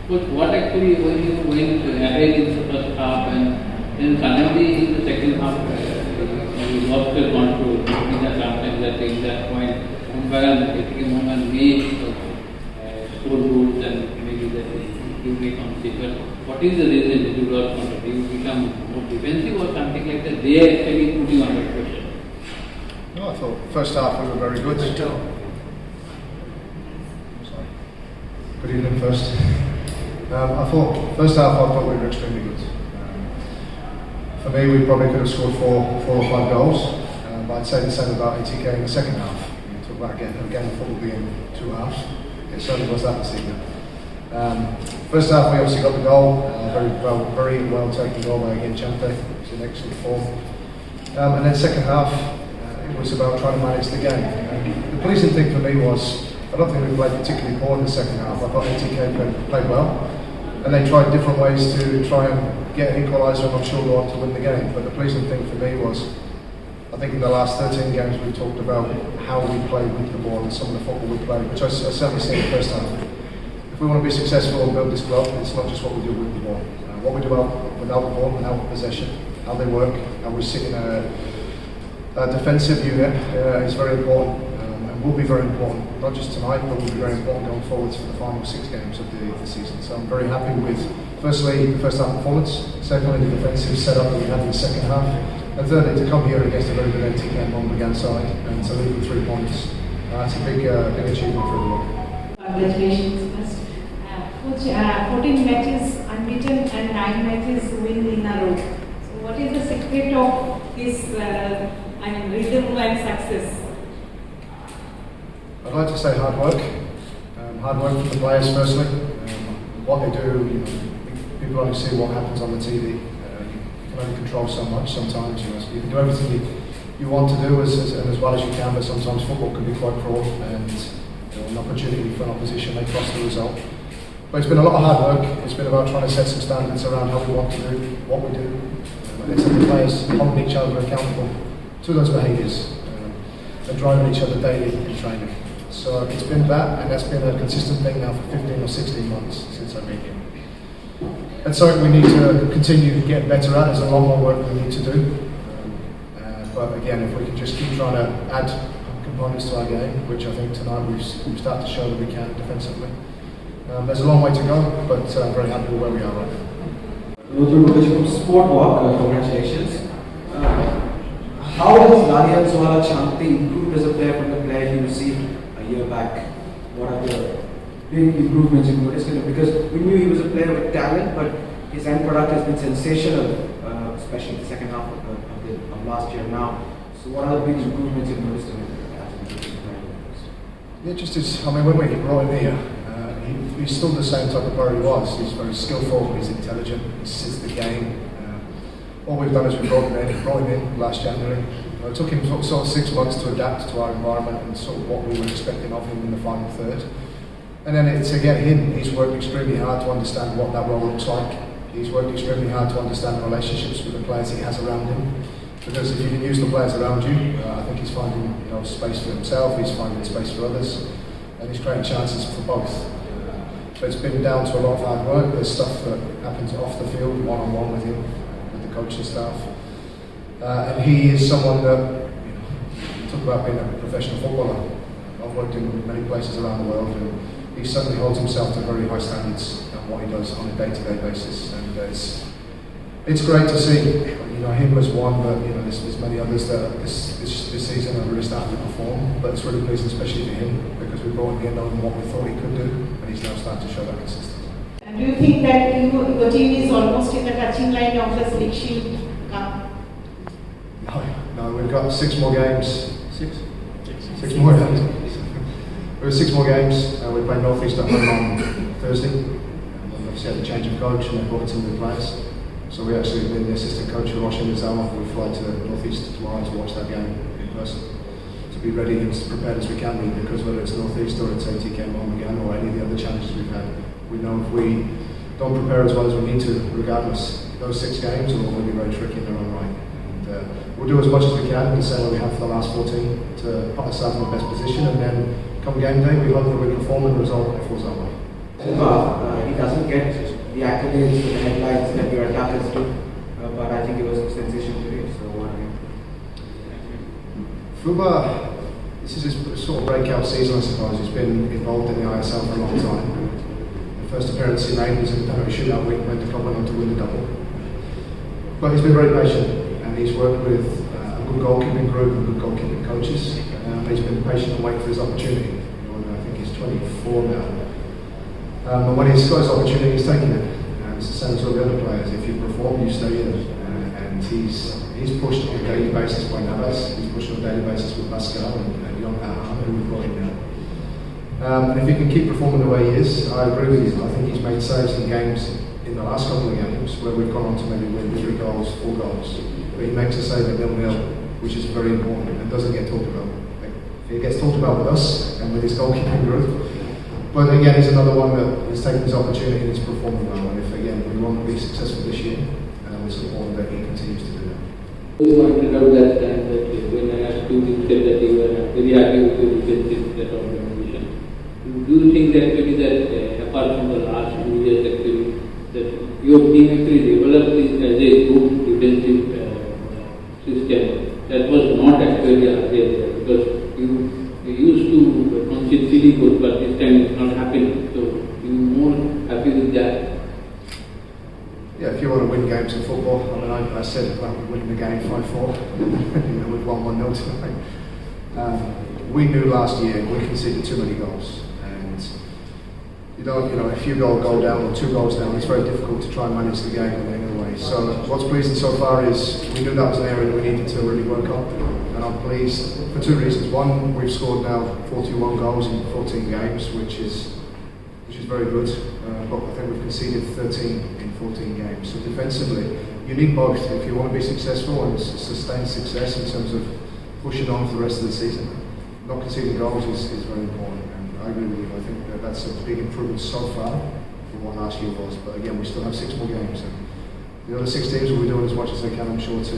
But what actually when you went ahead in the first half and then suddenly in the second half you lost the control, maybe that sometimes that in that point Mumbai came home and made score goals and maybe that you may consider. What is the reason that you lost control? You become more defensive or something like that? They actually put you under pressure. No, I thought first half we were very good. Sorry. Good evening first. I thought first half I thought we were extremely good. For me, we probably could have scored four or five goals. But I'd say the same about ATK in the second half. You talk about again football being two halves. It certainly was that this evening. First half we obviously got the goal, very well taken goal by again Chante. It's in excellent form. And then second half it was about trying to manage the game. The pleasing thing for me was I don't think we played particularly poor in the second half. I thought ATK played well, and they tried different ways to try and get an equaliser. I'm not sure what to win the game, but the pleasing thing for me was I think in the last 13 games we've talked about how we play with the ball and some of the football we play, which I certainly see in the first half. If we want to be successful and build this club, it's not just what we do with the ball. What we do without the ball, without possession, how they work, how we sit in a defensive unit is very important and will be very important, not just tonight, but will be very important going forwards for the final 6 games of the season. So I'm very happy with, firstly, the first half performance, secondly, the defensive setup that we had in the second half, and thirdly, to come here against a very good ATK Mumbai side and to lead with 3 points. That's a big achievement for everyone. Congratulations first. Coach, 14 matches unbeaten and 9 matches win in a row. So what is the secret of this rhythm and success? I'd like to say hard work. Hard work from the players firstly. What they do, people only see what happens on the TV. You can only control so much sometimes. You can do everything you want to do as well as you can, but sometimes football can be quite cruel and an opportunity for an opposition may cost the result. But it's been a lot of hard work. It's been about trying to set some standards around how we want to do what we do. And it's the players holding each other accountable to those behaviours and driving each other daily in training. So it's been that, and that's been a consistent thing now for 15 or 16 months since I've been here. And something we need to continue to get better at. There's a lot more work we need to do. But again, if we can just keep trying to add components to our game, which I think tonight we've started to show that we can defensively. There's a long way to go, but I'm very happy with where we are right now. Sport Walk, congratulations. How has Daniel Suara Chanti improved as a player from the player he received a year back? What are the big improvements you noticed? Because we knew he was a player with talent, but his end product has been sensational, especially the second half of last year now. So what are the big improvements you noticed in him as a player? Yeah, just when we brought him here, he's still the same type of player he was. He's very skillful, he's intelligent, he sees the game. All we've done is we brought him in last January. It took him sort of 6 months to adapt to our environment and sort of what we were expecting of him in the final third. And then it's again him, he's worked extremely hard to understand what that role looks like. He's worked extremely hard to understand the relationships with the players he has around him. Because if you can use the players around you, I think he's finding space for himself, he's finding space for others, and he's creating chances for both. So it's been down to a lot of hard work. There's stuff that happens off the field, one-on-one with him, with the coaching staff. And he is someone that, you talk about being a professional footballer. I've worked in many places around the world, and he certainly holds himself to very high standards on what he does on a day-to-day basis. And it's great to see, him as one, but there's many others that this season are really starting to perform. But it's really pleasing, especially for him, because we brought him in knowing what we thought he could do, and he's now starting to show that consistency. And do you think that your team is almost in the touching line of the League Shield Cup? No, we've got 6 more games. Six more games. We have 6 more games. We play North East at home on Thursday. We obviously had a change of coach and they brought in some new players. So we actually been the assistant coach of Rosh Mizawa. We fly to North East tomorrow to watch that game in person. To be ready and as prepared as we can be, because whether it's North East or it's ATK Mumbai or any of the other challenges we've had, we know if we don't prepare as well as we need to, regardless, those 6 games will be very tricky in their own right. And we'll do as much as we can, the same way we have for the last 14, to put ourselves in the best position, and then come game day, we hope that we perform and the result falls our way. He he doesn't get the accolades, the headlines that we are attached to. But I think it was a sensation today. So what I mean. Fuba, this is his sort of breakout season, I suppose. He's been involved in the ISL for a long time. The first appearance he made was in the penalty shootout week when the club went on to win the double. But he's been very patient, and he's worked with a good goalkeeping group and good goalkeeping coaches. He's been patient and waiting for his opportunity. I think he's 24 now. And when he's got his opportunity, he's taking it. It's the same as all the other players. If you perform, you stay in it. And he's pushed on a daily basis by Navas. He's pushed on a daily basis with Pascal and Jon Aham, who we've got in now. And if he can keep performing the way he is, I agree with you. I think he's made saves in games in the last couple of games where we've gone on to maybe win 3 goals, 4 goals. But he makes a save at 0-0, which is very important and doesn't get talked about. It gets talked about with us and with his goalkeeping group. But again, he's another one that has taken his opportunity and is performing well. And if again we want to be successful this year, it's important that he continues to do that. You pointed out that time that when I asked you, you said that you were very happy with your defense in that organization. Do you think that maybe that apart from the last 2 years actually, that your team actually developed this as a good defensive system that was not actually earlier, because you used to concede silly goals, but this time it's not happening. So you're more happy with that. Yeah, if you want to win games in football, I said about winning the game 5-4, we've won 1-0 tonight. We knew last year we conceded too many goals, and if you go down or 2 goals down, it's very difficult to try and manage the game in any way. So what's pleasing so far is we knew that was an area that we needed to really work on, and I'm pleased for 2 reasons. One, we've scored now 41 goals in 14 games, which is very good. But I think we've conceded 13 in 14 games. So defensively, you need both if you want to be successful and sustain success in terms of pushing on for the rest of the season. Not conceding goals is very important, and I agree with you. I think that's a big improvement so far from what last year was. But again, we still have 6 more games, and the other 6 teams will be doing as much as they can, I'm sure, to